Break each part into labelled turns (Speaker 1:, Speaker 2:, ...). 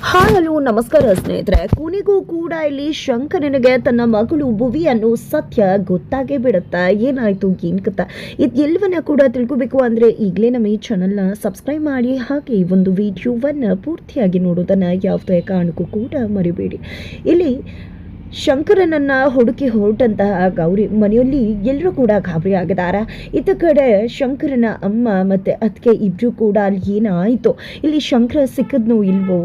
Speaker 1: Hi hello ನಮಸ್ಕಾರ ಸ್ನೇಹಿತರೆ. ಕೊನೆಗೂ ಕೂಡ ಇಲ್ಲಿ ಶಂಕರನಿಗೆ ತನ್ನ ಮಗಳು ಭುವಿ ಅನ್ನೋ ಸತ್ಯ ಗೊತ್ತಾಗೇ ಬಿಡುತ್ತಾ. ಏನಾಯ್ತು ಏನು ಕಥೆ ಇದೆಲ್ಲವನ್ನ ಕೂಡ ತಿಳ್ಕೋಬೇಕು ಅಂದರೆ ಈಗಲೇ ನಮ್ಮ ಈ ಚಾನಲ್ನ ಸಬ್ಸ್ಕ್ರೈಬ್ ಮಾಡಿ, ಹಾಗೆ ಈ ಒಂದು ವಿಡಿಯೋವನ್ನು ಪೂರ್ತಿಯಾಗಿ ನೋಡೋದನ್ನು ಯಾವುದೇ ಕಾರಣಕ್ಕೂ ಕೂಡ ಮರಿಬೇಡಿ. ಇಲ್ಲಿ ಶಂಕರನನ್ನ ಹುಡುಕಿ ಹೊರಟಂತಹ ಗೌರಿ ಮನೆಯಲ್ಲಿ ಎಲ್ಲರೂ ಕೂಡ ಗಾಬರಿ ಆಗಿದ್ದಾರೆ. ಇತ್ತ ಕಡೆ ಶಂಕರನ ಅಮ್ಮ ಮತ್ತು ಅದಕ್ಕೆ ಇಬ್ಬರು ಕೂಡ ಅಲ್ಲಿ ಏನಾಯಿತು, ಇಲ್ಲಿ ಶಂಕರ ಸಿಕ್ಕದ್ನೋ ಇಲ್ವೋ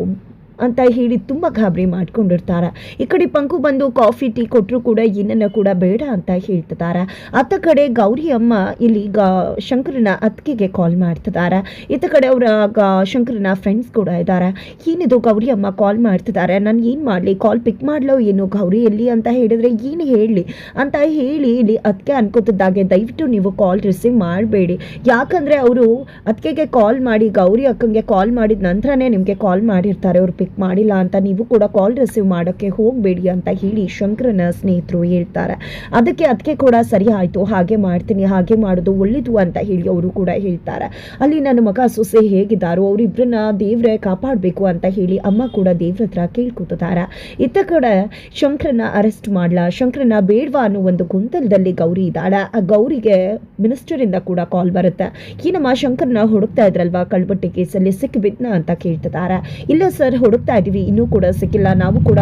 Speaker 1: ಅಂತ ಹೇಳಿ ತುಂಬ ಗಾಬರಿ ಮಾಡ್ಕೊಂಡಿರ್ತಾರೆ. ಈ ಕಡೆ ಪಂಕು ಬಂದು ಕಾಫಿ ಟೀ ಕೊಟ್ಟರು ಕೂಡ ಏನನ್ನ ಕೂಡ ಬೇಡ ಅಂತ ಹೇಳ್ತಿದ್ದಾರೆ. ಅತ್ತ ಕಡೆ ಗೌರಿ ಅಮ್ಮ ಇಲ್ಲಿ ಶಂಕರನ ಅತ್ತಿಗೆಗೆ ಕಾಲ್ ಮಾಡ್ತಿದ್ದಾರೆ. ಇತ್ತ ಕಡೆ ಅವರ ಶಂಕರನ ಫ್ರೆಂಡ್ಸ್ ಕೂಡ ಇದ್ದಾರೆ. ಏನಿದು ಗೌರಿ ಅಮ್ಮ ಕಾಲ್ ಮಾಡ್ತಿದ್ದಾರೆ, ನಾನು ಏನು ಮಾಡಲಿ, ಕಾಲ್ ಪಿಕ್ ಮಾಡಲೋ ಏನು ಗೌರಿ ಎಲ್ಲಿ ಅಂತ ಹೇಳಿದರೆ ಏನು ಹೇಳಲಿ ಅಂತ ಹೇಳಿ ಇಲ್ಲಿ ಅದಕ್ಕೆ ಅನ್ಕೋತಿದ್ದಾಗೆ ದಯವಿಟ್ಟು ನೀವು ಕಾಲ್ ರಿಸೀವ್ ಮಾಡಬೇಡಿ. ಯಾಕಂದರೆ ಅವರು ಅದಕ್ಕೆ ಕಾಲ್ ಮಾಡಿ ಗೌರಿ ಅಕ್ಕಂಗೆ ಕಾಲ್ ಮಾಡಿದ ನಂತರನೇ ನಿಮಗೆ ಕಾಲ್ ಮಾಡಿರ್ತಾರೆ, ಅವ್ರು ಪಿಕ್ ಮಾಡಿಲ್ಲ ಅಂತ ನೀವು ಕೂಡ ಕಾಲ್ ರಿಸೀವ್ ಮಾಡೋಕ್ಕೆ ಹೋಗಬೇಡಿ ಅಂತ ಹೇಳಿ ಶಂಕರನ ಸ್ನೇಹಿತರು ಹೇಳ್ತಾರೆ. ಅದಕ್ಕೆ ಕೂಡ ಸರಿ ಆಯಿತು, ಹಾಗೆ ಮಾಡ್ತೀನಿ, ಹಾಗೆ ಮಾಡೋದು ಒಳ್ಳೆಯದು ಅಂತ ಹೇಳಿ ಅವರು ಕೂಡ ಹೇಳ್ತಾರೆ. ಅಲ್ಲಿ ನನ್ನ ಮಗ ಸೊಸೆ ಹೇಗಿದ್ದಾರೋ ಅವರಿಬ್ಬರನ್ನ ದೇವ್ರೆ ಕಾಪಾಡಬೇಕು ಅಂತ ಹೇಳಿ ಅಮ್ಮ ಕೂಡ ದೇವ್ರ ಹತ್ರ ಕೇಳ್ಕೊತಿದ್ದಾರೆ. ಇತ್ತ ಕಡೆ ಶಂಕರನ ಅರೆಸ್ಟ್ ಮಾಡಲ, ಶಂಕರನ ಬೇಡವಾ ಅನ್ನೋ ಒಂದು ಗೊಂದಲದಲ್ಲಿ ಗೌರಿ ಇದ್ದಾಳೆ. ಆ ಗೌರಿಗೆ ಮಿನಿಸ್ಟರಿಂದ ಕೂಡ ಕಾಲ್ ಬರುತ್ತೆ. ಏನಮ್ಮ ಶಂಕರನ ಹುಡುಕ್ತಾ ಇದ್ರಲ್ವಾ ಕಳ್ಬಟ್ಟಿ ಕೇಸಲ್ಲಿ ಸಿಕ್ಕಿಬಿದ್ನ ಅಂತ ಕೇಳ್ತಿದ್ದಾರೆ. ಇಲ್ಲ ಸರ್ ಹುಡುಕ್ತಾ ಇದ್ದೀವಿ, ಇನ್ನೂ ಕೂಡ ಸಿಕ್ಕಿಲ್ಲ, ನಾವು ಕೂಡ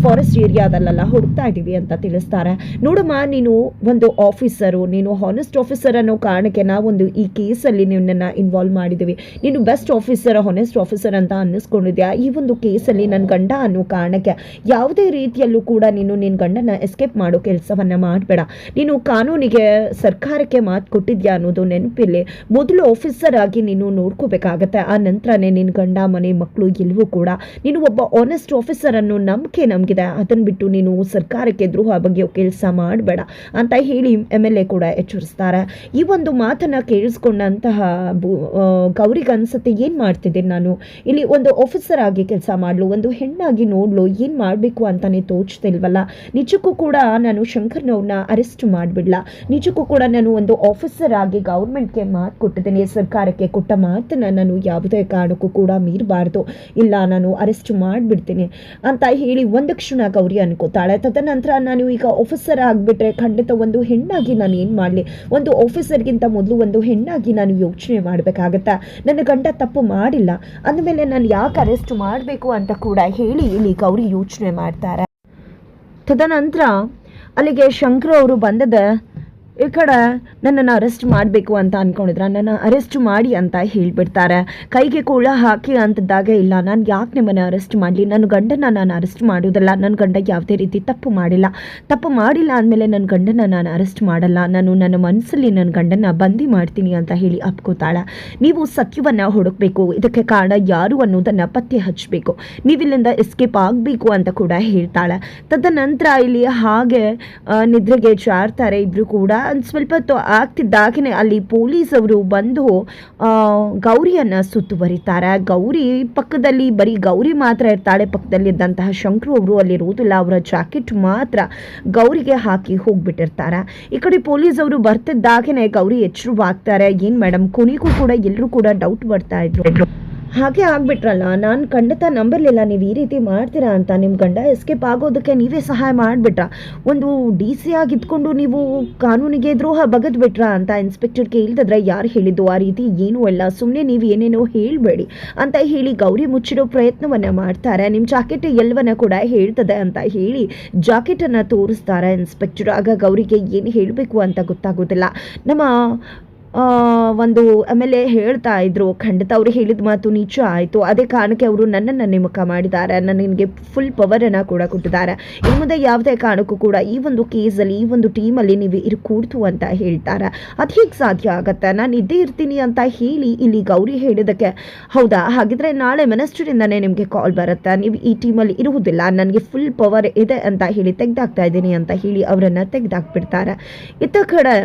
Speaker 1: ಫಾರೆಸ್ಟ್ ಏರಿಯಾದಲ್ಲೆಲ್ಲ ಹುಡುಕ್ತಾ ಇದ್ದೀವಿ ಅಂತ ತಿಳಿಸ್ತಾರೆ. ನೋಡಮ್ಮ ನೀನು ಒಂದು ಆಫೀಸರು, ನೀನು ಹಾನೆಸ್ಟ್ ಆಫೀಸರ್ ಅನ್ನೋ ಕಾರಣಕ್ಕೆ ನಾವೊಂದು ಈ ಕೇಸಲ್ಲಿ ನಿನ್ನನ್ನು ಇನ್ವಾಲ್ವ್ ಮಾಡಿದ್ದೀವಿ. ನೀನು ಬೆಸ್ಟ್ ಆಫೀಸರ್, ಹಾನೆಸ್ಟ್ ಆಫೀಸರ್ ಅಂತ ಅನ್ನಿಸ್ಕೊಂಡಿದ್ಯಾ. ಈ ಒಂದು ಕೇಸಲ್ಲಿ ನನ್ನ ಗಂಡ ಅನ್ನೋ ಕಾರಣಕ್ಕೆ ಯಾವುದೇ ರೀತಿಯಲ್ಲೂ ಕೂಡ ನೀನು ನಿನ್ನ ಗಂಡನ ಎಸ್ಕೇಪ್ ಮಾಡೋ ಕೆಲಸವನ್ನು ಮಾಡಬೇಡ. ನೀನು ಕಾನೂನಿಗೆ ಸರ್ಕಾರಕ್ಕೆ ಮಾತು ಕೊಟ್ಟಿದ್ಯಾ ಅನ್ನೋದು ನೆನಪಿಲ್ಲಿ. ಮೊದಲು ಆಫೀಸರ್ ಆಗಿ ನೀನು ನೋಡ್ಕೋಬೇಕಾಗತ್ತೆ, ಆ ನಂತರನೇ ನಿನ್ನ ಗಂಡ ಮನೆ ಮಕ್ಕಳು ಎಲ್ಲವೂ ಕೂಡ. ನೀನು ಒಬ್ಬ ಆನೆಸ್ಟ್ ಆಫೀಸರ್ ಅನ್ನೋ ನಂಬಿಕೆ ನಮಗಿದೆ, ಅದನ್ನು ಬಿಟ್ಟು ನೀನು ಸರ್ಕಾರಕ್ಕೆ ದ್ರೋಹ ಬಗ್ಗೆ ಕೆಲಸ ಮಾಡಬೇಡ ಅಂತ ಹೇಳಿ MLA ಕೂಡ ಎಚ್ಚರಿಸ್ತಾರೆ. ಈ ಒಂದು ಮಾತನ್ನು ಕೇಳಿಸ್ಕೊಂಡಂತಹ ಗೌರಿಗೆ ಅನ್ಸುತ್ತೆ, ಏನು ಮಾಡ್ತಿದ್ದೀನಿ ನಾನು ಇಲ್ಲಿ, ಒಂದು ಆಫೀಸರ್ ಆಗಿ ಕೆಲಸ ಮಾಡಲು, ಒಂದು ಹೆಣ್ಣಾಗಿ ನೋಡಲು ಏನು ಮಾಡಬೇಕು ಅಂತಾನೆ ತೋಚ್ತಿಲ್ವಲ್ಲ. ನಿಜಕ್ಕೂ ಕೂಡ ನಾನು ಶಂಕರ್ನವ್ರನ್ನ ಅರೆಸ್ಟ್ ಮಾಡಿಬಿಡ್ಲ, ನಿಜಕ್ಕೂ ಕೂಡ ನಾನು ಒಂದು ಆಫೀಸರ್ ಆಗಿ ಗೌರ್ಮೆಂಟ್ಗೆ ಮಾತು ಕೊಟ್ಟಿದ್ದೀನಿ, ಸರ್ಕಾರಕ್ಕೆ ಕೊಟ್ಟ ಮಾತನ್ನು ನಾನು ಯಾವುದೇ ಕಾರಣಕ್ಕೂ ಕೂಡ ಮೀರಬಾರ್ದು, ಇಲ್ಲ ನಾನು ಅರೆಸ್ಟ್ ಮಾಡಿಬಿಡ್ತೀನಿ ಅಂತ ಹೇಳಿ ಒಂದು ಕ್ಷಣ ಗೌರಿ ಅನ್ಕೋತಾಳೆ. ತದನಂತರ ನಾನು ಈಗ ಆಫೀಸರ್ ಆಗಿಬಿಟ್ರೆ ಖಂಡಿತ ಒಂದು ಹೆಣ್ಣಾಗಿ ನಾನು ಏನು ಮಾಡಲಿ, ಒಂದು ಆಫೀಸರ್ಗಿಂತ ಮೊದಲು ಒಂದು ಹೆಣ್ಣಾಗಿ ನಾನು ಯೋಚನೆ ಮಾಡಬೇಕಾಗತ್ತಾ, ನನ್ನ ಗಂಡ ತಪ್ಪು ಮಾಡಿಲ್ಲ ಅಂದಮೇಲೆ ನಾನು ಯಾಕೆ ಅರೆಸ್ಟ್ ಮಾಡಬೇಕು ಅಂತ ಕೂಡ ಹೇಳಿ ಇಲ್ಲಿ ಗೌರಿ ಯೋಚನೆ ಮಾಡ್ತಾರೆ. ತದನಂತರ ಅಲ್ಲಿಗೆ ಶಂಕರ ಅವರು ಬಂದದ ಈ ಕಡೆ ನನ್ನನ್ನು ಅರೆಸ್ಟ್ ಮಾಡಬೇಕು ಅಂತ ಅಂದ್ಕೊಂಡಿದ್ರ, ನನ್ನ ಅರೆಸ್ಟ್ ಮಾಡಿ ಅಂತ ಹೇಳಿಬಿಡ್ತಾರೆ. ಕೈಗೆ ಕೋಳ ಹಾಕಿ ಅಂತಿದ್ದಾಗ, ಇಲ್ಲ ನಾನು ಯಾಕೆ ನಿಮ್ಮನ್ನು ಅರೆಸ್ಟ್ ಮಾಡಲಿ, ನನ್ನ ಗಂಡನ ನಾನು ಅರೆಸ್ಟ್ ಮಾಡೋದಲ್ಲ, ನನ್ನ ಗಂಡ ಯಾವುದೇ ರೀತಿ ತಪ್ಪು ಮಾಡಿಲ್ಲ ಅಂದಮೇಲೆ ನನ್ನ ಗಂಡನ ನಾನು ಅರೆಸ್ಟ್ ಮಾಡಲ್ಲ, ನಾನು ನನ್ನ ಮನಸ್ಸಲ್ಲಿ ನನ್ನ ಗಂಡನ ಬಂದಿ ಮಾಡ್ತೀನಿ ಅಂತ ಹೇಳಿ ಅಪ್ಕೋತಾಳೆ. ನೀವು ಸತ್ಯವನ್ನು ಹುಡುಕಬೇಕು, ಇದಕ್ಕೆ ಕಾರಣ ಯಾರು ಅನ್ನೋದನ್ನು ಪತ್ತೆ ಹಚ್ಚಬೇಕು, ನೀವಿಲ್ಲಿಂದ ಎಸ್ಕೇಪ್ ಆಗಬೇಕು ಅಂತ ಕೂಡ ಹೇಳ್ತಾಳೆ. ತದನಂತರ ಇಲ್ಲಿ ಹಾಗೆ ನಿದ್ರೆಗೆ ಜಾರ್ತಾರೆ ಇಬ್ಬರು ಕೂಡ. ಸ್ವಲ್ಪ ಹೊತ್ತು ಆಗ್ತಿದ್ದಾಗೇ ಅಲ್ಲಿ ಪೊಲೀಸ್ ಅವರು ಬಂದು ಗೌರಿಯನ್ನು ಸುತ್ತುವರಿತಾರೆ. ಗೌರಿ ಪಕ್ಕದಲ್ಲಿ ಬರೀ ಗೌರಿ ಮಾತ್ರ ಇರ್ತಾಳೆ, ಪಕ್ಕದಲ್ಲಿ ಇದ್ದಂತಹ ಶಂಕರು ಅವರು ಅಲ್ಲಿ ಇರುವುದಿಲ್ಲ, ಅವರ ಜಾಕೆಟ್ ಮಾತ್ರ ಗೌರಿಗೆ ಹಾಕಿ ಹೋಗ್ಬಿಟ್ಟಿರ್ತಾರೆ. ಈ ಕಡೆ ಪೊಲೀಸ್ ಅವರು ಬರ್ತಿದ್ದಾಗೇ ಗೌರಿ ಎಚ್ಚರವಾಗ್ತಾರೆ. ಏನು ಮೇಡಮ್, ಕೊನೆಗೂ ಕೂಡ ಎಲ್ಲರೂ ಕೂಡ ಡೌಟ್ ಬರ್ತಾ ಇದ್ರು, ಹಾಗೆ ಆಗ್ಬಿಟ್ರಲ್ಲ, ನಾನು ಖಂಡಿತ ನಂಬರ್ಲಿಲ್ಲ ನೀವು ಈ ರೀತಿ ಮಾಡ್ತೀರಾ ಅಂತ. ನಿಮ್ಮ ಗಂಡ ಎಸ್ಕೇಪ್ ಆಗೋದಕ್ಕೆ ನೀವೇ ಸಹಾಯ ಮಾಡಿಬಿಟ್ರಾ, ಒಂದು DC ಆಗಿದ್ಕೊಂಡು ನೀವು ಕಾನೂನಿಗೆ ದ್ರೋಹ ಬಗೆದ್ಬಿಟ್ರಾ ಅಂತ ಇನ್ಸ್ಪೆಕ್ಟರ್ ಕೇಳಿದ್ರೆ, ಯಾರು ಹೇಳಿದ್ದು ಆ ರೀತಿ ಏನೂ ಇಲ್ಲ, ಸುಮ್ಮನೆ ನೀವು ಏನೇನೋ ಹೇಳಬೇಡಿ ಅಂತ ಹೇಳಿ ಗೌರಿ ಮುಚ್ಚಿಡೋ ಪ್ರಯತ್ನವನ್ನು ಮಾಡ್ತಾರೆ. ನಿಮ್ಮ ಜಾಕೆಟ್ ಎಲ್ಲವನ್ನ ಕೂಡ ಹೇಳ್ತದೆ ಅಂತ ಹೇಳಿ ಜಾಕೆಟನ್ನು ತೋರಿಸ್ತಾರೆ ಇನ್ಸ್ಪೆಕ್ಟರ್. ಆಗ ಗೌರಿಗೆ ಏನು ಹೇಳಬೇಕು ಅಂತ ಗೊತ್ತಾಗೋದಿಲ್ಲ. ನಮ್ಮ ಒಂದು MLA ಹೇಳ್ತಾ ಇದ್ರು, ಖಂಡಿತ ಅವರು ಹೇಳಿದ ಮಾತು ನಿಜ ಆಯಿತು, ಅದೇ ಕಾರಣಕ್ಕೆ ಅವರು ನನ್ನನ್ನು ನೇಮಕ ಮಾಡಿದ್ದಾರೆ, ನನಗೆ ಫುಲ್ ಪವರನ್ನು ಕೂಡ ಕೊಟ್ಟಿದ್ದಾರೆ, ಇನ್ನು ಮುಂದೆ ಯಾವುದೇ ಕಾರಣಕ್ಕೂ ಕೂಡ ಈ ಒಂದು ಕೇಸಲ್ಲಿ ಈ ಒಂದು ಟೀಮಲ್ಲಿ ನೀವು ಇರ್ಕೂಡ್ತು ಅಂತ ಹೇಳ್ತಾರೆ. ಅದು ಹೇಗೆ ಸಾಧ್ಯ ಆಗತ್ತೆ, ನಾನು ಇದ್ದೇ ಇರ್ತೀನಿ ಅಂತ ಹೇಳಿ ಇಲ್ಲಿ ಗೌರಿ ಹೇಳಿದ್ದಕ್ಕೆ, ಹೌದಾ ಹಾಗಿದ್ರೆ ನಾಳೆ ಮಿನಿಸ್ಟರಿಂದನೇ ನಿಮಗೆ ಕಾಲ್ ಬರುತ್ತೆ, ನೀವು ಈ ಟೀಮಲ್ಲಿ ಇರುವುದಿಲ್ಲ, ನನಗೆ ಫುಲ್ ಪವರ್ ಇದೆ ಅಂತ ಹೇಳಿ ತೆಗೆದಾಕ್ತಾ ಇದ್ದೀನಿ ಅಂತ ಹೇಳಿ ಅವರನ್ನು ತೆಗೆದಾಕ್ಬಿಡ್ತಾರೆ. ಇತ್ತ ಕಡೆ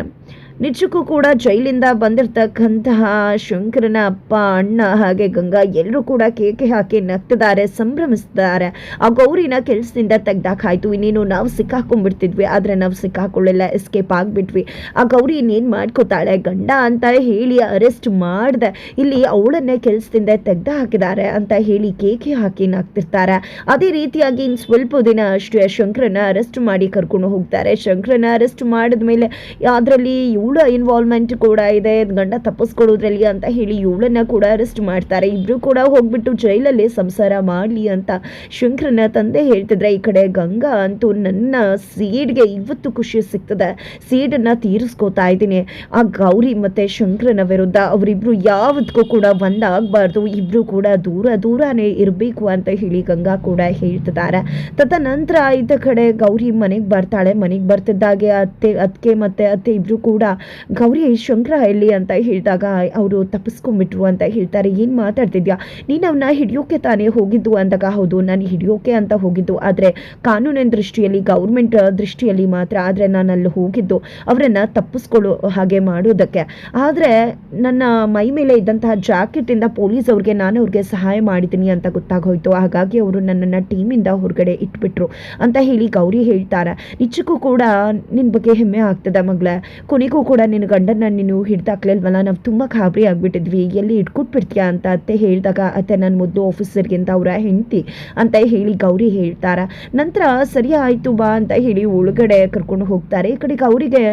Speaker 1: ನಿಜಕ್ಕೂ ಕೂಡ ಜೈಲಿಂದ ಬಂದಿರತಕ್ಕಂತಹ ಶಂಕರನ ಅಪ್ಪ, ಅಣ್ಣ ಹಾಗೆ ಗಂಗಾ ಎಲ್ಲರೂ ಕೂಡ ಕೇಕೆ ಹಾಕಿ ನಗ್ತಿದ್ದಾರೆ, ಸಂಭ್ರಮಿಸ್ತಿದ್ದಾರೆ. ಆ ಗೌರಿನ ಕೆಲಸದಿಂದ ತೆಗ್ದಾಕಾಯ್ತು, ಇನ್ನೇನು ನಾವು ಸಿಕ್ಕಾಕೊಂಡ್ಬಿಡ್ತಿದ್ವಿ, ಆದ್ರೆ ನಾವು ಸಿಕ್ಕಾಕೊಳ್ಳಿಲ್ಲ, ಎಸ್ಕೇಪ್ ಆಗ್ಬಿಟ್ವಿ. ಆ ಗೌರಿ ಇನ್ನೇನ್ ಮಾಡ್ಕೋತಾಳೆ, ಗಂಡ ಅಂತ ಹೇಳಿ ಅರೆಸ್ಟ್ ಮಾಡ್ದೆ ಇಲ್ಲಿ ಅವಳನ್ನೇ ಕೆಲಸದಿಂದ ತೆಗ್ದು ಹಾಕಿದ್ದಾರೆ ಅಂತ ಹೇಳಿ ಕೇಕೆ ಹಾಕಿ ನಗ್ತಿರ್ತಾರೆ. ಅದೇ ರೀತಿಯಾಗಿ ಇನ್ ಸ್ವಲ್ಪ ದಿನ ಅಷ್ಟೇ ಶಂಕರನ ಅರೆಸ್ಟ್ ಮಾಡಿ ಕರ್ಕೊಂಡು ಹೋಗ್ತಾರೆ. ಶಂಕರನ ಅರೆಸ್ಟ್ ಮಾಡಿದ್ಮೇಲೆ ಅದರಲ್ಲಿ ಇವಳ ಇನ್ವಾಲ್ವ್ಮೆಂಟ್ ಕೂಡ ಇದೆ, ಗಂಡ ತಪ್ಪಿಸ್ಕೊಳ್ಳೋದ್ರಲ್ಲಿ ಅಂತ ಹೇಳಿ ಇವಳನ್ನ ಕೂಡ ಅರೆಸ್ಟ್ ಮಾಡ್ತಾರೆ. ಇಬ್ರು ಕೂಡ ಹೋಗ್ಬಿಟ್ಟು ಜೈಲಲ್ಲಿ ಸಂಸಾರ ಮಾಡ್ಲಿ ಅಂತ ಶಂಕರನ ತಂದೆ ಹೇಳ್ತಿದ್ರೆ, ಈ ಕಡೆ ಗಂಗಾ ಅಂತೂ ನನ್ನ ಸೀಡ್ಗೆ ಇವತ್ತು ಖುಷಿ ಸಿಗ್ತದೆ, ಸೀಡನ್ನ ತೀರಿಸ್ಕೋತಾ ಇದ್ದೀನಿ. ಆ ಗೌರಿ ಮತ್ತೆ ಶಂಕರನ ವಿರುದ್ಧ ಅವರಿಬ್ರು ಯಾವತ್ತಿಗೂ ಕೂಡ ಒಂದಾಗಬಾರ್ದು, ಇಬ್ರು ಕೂಡ ದೂರನೇ ಇರಬೇಕು ಅಂತ ಹೇಳಿ ಗಂಗಾ ಕೂಡ ಹೇಳ್ತಿದ್ದಾರೆ. ತದನಂತರ ಇದ್ದ ಕಡೆ ಗೌರಿ ಮನೆಗೆ ಬರ್ತಾಳೆ. ಮನೆಗೆ ಬರ್ತಿದ್ದಾಗೆ ಅತ್ತೆ ಮತ್ತೆ ಅತ್ತೆ ಇಬ್ರು ಕೂಡ ಗೌರಿ ಶಂಕರ ಎಲ್ಲಿ ಅಂತ ಹೇಳಿದಾಗ ಅವರು ತಪ್ಪಿಸ್ಕೊಂಡ್ಬಿಟ್ರು ಅಂತ ಹೇಳ್ತಾರೆ. ಏನ್ ಮಾತಾಡ್ತಿದ್ಯಾ, ನೀನು ಅವನ್ನ ಹಿಡಿಯೋಕೆ ತಾನೇ ಹೋಗಿದ್ದು ಅಂದಾಗ, ಹೌದು ನಾನು ಹಿಡಿಯೋಕೆ ಅಂತ ಹೋಗಿದ್ದು, ಆದ್ರೆ ಕಾನೂನಿನ ದೃಷ್ಟಿಯಲ್ಲಿ ಗೌರ್ಮೆಂಟ್ ದೃಷ್ಟಿಯಲ್ಲಿ ಮಾತ್ರ, ಆದ್ರೆ ನಾನು ಅಲ್ಲಿ ಹೋಗಿದ್ದು ಅವರನ್ನ ತಪ್ಪಿಸ್ಕೊಳ್ಳೋ ಹಾಗೆ ಮಾಡೋದಕ್ಕೆ. ಆದ್ರೆ ನನ್ನ ಮೈ ಮೇಲೆ ಇದ್ದಂತಹ ಜಾಕೆಟ್ ಇಂದ ಪೊಲೀಸ್ ಅವ್ರಿಗೆ ನಾನು ಅವ್ರಿಗೆ ಸಹಾಯ ಮಾಡಿದ್ದೀನಿ ಅಂತ ಗೊತ್ತಾಗೋಯ್ತು, ಹಾಗಾಗಿ ಅವರು ನನ್ನನ್ನ ಟೀಮಿಂದ ಹೊರಗಡೆ ಇಟ್ಬಿಟ್ರು ಅಂತ ಹೇಳಿ ಗೌರಿ ಹೇಳ್ತಾರೆ. ನಿಜಕ್ಕೂ ಕೂಡ ನಿನ್ ಬಗ್ಗೆ ಹೆಮ್ಮೆ ಆಗ್ತದೆ ಮಗಳೇ, ಕೊನೆಗೂ ಕೂಡ ನಿನ್ನ ಗಂಡನ ನೀನು ಹಿಡ್ದಾಕ್ಲಿಲ್ವಲ್ಲ, ನಾವು ತುಂಬಾ ಗಾಬರಿ ಆಗ್ಬಿಟ್ಟಿದ್ವಿ, ಎಲ್ಲಿ ಇಟ್ಕೊಟ್ಬಿಡ್ತೀಯಾ ಅಂತ ಅತ್ತೆ ಹೇಳಿದಾಗ, ಅತ್ತೆ ನನ್ನ ಮೊದಲು ಆಫೀಸರ್ಗಿಂತ ಅವರ ಹೆಂಡತಿ ಅಂತ ಹೇಳಿ ಗೌರಿ ಹೇಳ್ತಾರೆ. ನಂತರ ಸರಿ ಆಯ್ತು ಬಾ ಅಂತ ಹೇಳಿ ಒಳಗಡೆ ಕರ್ಕೊಂಡು ಹೋಗ್ತಾರೆ. ಈ ಕಡೆ ಗೌರಿಗೆ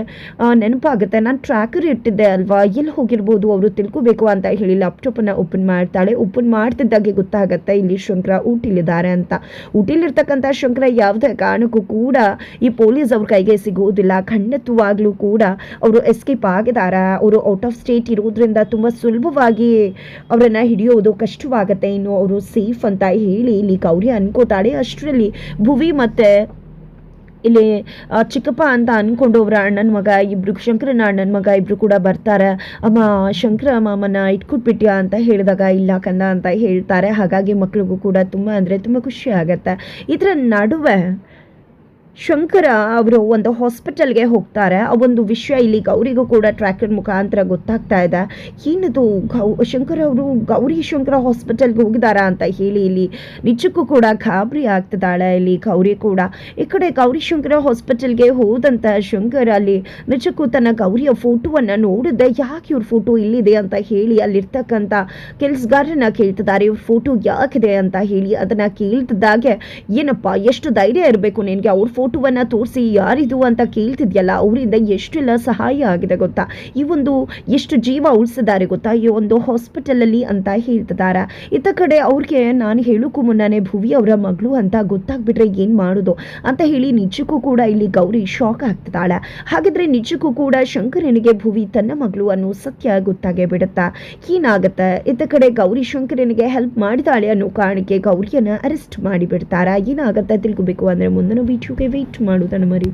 Speaker 1: ನೆನಪಾಗುತ್ತೆ, ನಾನು ಟ್ರ್ಯಾಕರ್ ಇಟ್ಟಿದ್ದೆ ಅಲ್ವಾ, ಎಲ್ಲಿ ಹೋಗಿರ್ಬೋದು ಅವರು ತಿಳ್ಕೋಬೇಕು ಅಂತ ಹೇಳಿ ಲ್ಯಾಪ್ಟಾಪನ್ನು ಓಪನ್ ಮಾಡ್ತಾಳೆ. ಓಪನ್ ಮಾಡ್ತಿದ್ದಾಗೆ ಗೊತ್ತಾಗತ್ತೆ ಇಲ್ಲಿ ಶಂಕರ ಊಟಿಲಿದ್ದಾರೆ ಅಂತ. ಊಟಿಲಿರ್ತಕ್ಕಂಥ ಶಂಕರ ಯಾವುದೇ ಕಾರಣಕ್ಕೂ ಕೂಡ ಈ ಪೊಲೀಸ್ ಅವ್ರ ಕೈಗೆ ಸಿಗೋದಿಲ್ಲ, ಖಂಡಿತವಾಗ್ಲೂ ಕೂಡ ಅವರು ಎಸ್ಕೇಪ್ ಆಗಿದಾರ. ಅವರು ಔಟ್ ಆಫ್ ಸ್ಟೇಟ್ ಇರೋದ್ರಿಂದ ತುಂಬಾ ಸುಲಭವಾಗಿ ಅವರನ್ನ ಹಿಡಿಯೋದು ಕಷ್ಟವಾಗತ್ತೆ, ಇನ್ನು ಅವರು ಸೇಫ್ ಅಂತ ಹೇಳಿ ಇಲ್ಲಿ ಗೌರಿ ಅನ್ಕೋತಾಳೆ. ಅಷ್ಟರಲ್ಲಿ ಭುವಿ ಮತ್ತೆ ಇಲ್ಲಿ ಚಿಕ್ಕಪ್ಪ ಅಂತ ಅನ್ಕೊಂಡು ಅವರ ಅಣ್ಣನ ಮಗ ಇಬ್ರು, ಶಂಕರನ ಅಣ್ಣನ ಮಗ ಇಬ್ರು ಕೂಡ ಬರ್ತಾರೆ. ಅಮ್ಮ ಶಂಕರ ಮಾಮನ ಇಟ್ಕೊಟ್ಬಿಟ್ಯಾ ಅಂತ ಹೇಳಿದಾಗ, ಇಲ್ಲ ಕಂದ ಅಂತ ಹೇಳ್ತಾರೆ. ಹಾಗಾಗಿ ಮಕ್ಳಿಗೂ ಕೂಡ ತುಂಬಾ ಅಂದ್ರೆ ತುಂಬಾ ಖುಷಿ ಆಗತ್ತೆ. ಇದರ ನಡುವೆ ಶಂಕರ ಅವರು ಒಂದು ಹಾಸ್ಪಿಟಲ್ಗೆ ಹೋಗ್ತಾರೆ. ಆ ಒಂದು ವಿಷಯ ಇಲ್ಲಿ ಗೌರಿಗೂ ಕೂಡ ಟ್ರ್ಯಾಕರ್ ಮುಖಾಂತರ ಗೊತ್ತಾಗ್ತಾ ಇದೆ. ಏನದು ಶಂಕರ ಅವರು ಗೌರಿ ಶಂಕರ ಹಾಸ್ಪಿಟಲ್ಗೆ ಹೋಗಿದಾರ ಅಂತ ಹೇಳಿ ಇಲ್ಲಿ ನಿಜಕ್ಕೂ ಕೂಡ ಗಾಬರಿ ಆಗ್ತಿದ್ದಾಳೆ ಇಲ್ಲಿ ಗೌರಿ ಕೂಡ. ಈ ಕಡೆ ಗೌರಿ ಶಂಕರ ಹಾಸ್ಪಿಟಲ್ಗೆ ಹೋದಂತ ಶಂಕರ್ ಅಲ್ಲಿ ನಿಜಕ್ಕೂ ತನ್ನ ಗೌರಿಯ ಫೋಟೋವನ್ನ ನೋಡಿದ್ದೆ, ಯಾಕೆ ಇವ್ರ ಫೋಟೋ ಇಲ್ಲಿದೆ ಅಂತ ಹೇಳಿ ಅಲ್ಲಿರ್ತಕ್ಕಂಥ ಕೆಲಸಗಾರನ ಕೇಳ್ತಿದ್ದಾರೆ, ಇವ್ರ ಫೋಟೋ ಯಾಕಿದೆ ಅಂತ ಹೇಳಿ. ಅದನ್ನ ಕೇಳ್ತಿದ್ದಾಗೆ, ಏನಪ್ಪ ಎಷ್ಟು ಧೈರ್ಯ ಇರಬೇಕು ನಿನಗೆ, ಅವ್ರ ಫೋಟೋವನ್ನ ತೋರಿಸಿ ಯಾರಿದು ಅಂತ ಕೇಳ್ತಿದ್ಯಲ್ಲ, ಅವರಿಂದ ಎಷ್ಟೆಲ್ಲ ಸಹಾಯ ಆಗಿದೆ ಗೊತ್ತಾ, ಈ ಒಂದು ಎಷ್ಟು ಜೀವ ಉಳಿಸಿದ್ದಾರೆ ಗೊತ್ತಾ ಈ ಒಂದು ಹಾಸ್ಪಿಟಲ್ ಅಲ್ಲಿ ಅಂತ ಹೇಳ್ತಿದ್ದಾರೆ. ಇತ್ತ ಕಡೆ ಅವ್ರಿಗೆ ನಾನು ಹೇಳೋಕ್ಕೂ ಮುನ್ನನೇ ಭುವಿ ಅವರ ಮಗಳು ಅಂತ ಗೊತ್ತಾಗ್ಬಿಟ್ರೆ ಏನ್ ಮಾಡೋದು ಅಂತ ಹೇಳಿ ನಿಜಕ್ಕೂ ಕೂಡ ಇಲ್ಲಿ ಗೌರಿ ಶಾಕ್ ಆಗ್ತಿದ್ದಾಳೆ. ಹಾಗಿದ್ರೆ ನಿಜಕ್ಕೂ ಕೂಡ ಶಂಕರನಿಗೆ ಭುವಿ ತನ್ನ ಮಗಳು ಅನ್ನೋ ಸತ್ಯ ಗೊತ್ತಾಗೇ ಬಿಡುತ್ತಾ, ಏನಾಗತ್ತೆ. ಇತ್ತ ಕಡೆ ಗೌರಿ ಶಂಕರನಿಗೆ ಹೆಲ್ಪ್ ಮಾಡಿದಾಳೆ ಅನ್ನೋ ಕಾರಣಕ್ಕೆ ಗೌರಿಯನ್ನ ಅರೆಸ್ಟ್ ಮಾಡಿ ಬಿಡ್ತಾರ. ಏನಾಗತ್ತೆ ತಿಳ್ಕೋಬೇಕು ಅಂದ್ರೆ ಮುಂದಿನ ವಿಡಿಯೋಗೆ ವೇಟ್ ಮಾಡೋದನ್ನ ಮರಿ.